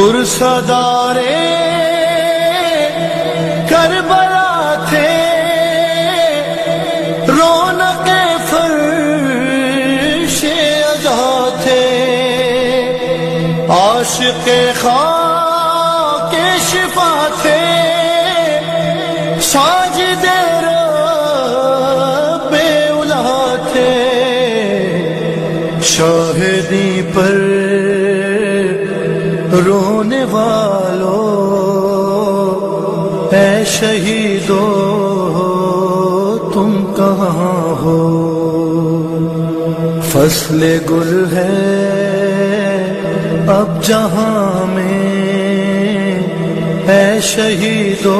پرسدارے کربلا تھے، رونق فرش ادا تھے، عاشق خاک شفا تھے، ساجد رب اولا تھے، شاہدی پر رونے والوں اے شہیدو تم کہاں ہو؟ فصل گل ہے اب جہاں میں اے شہیدو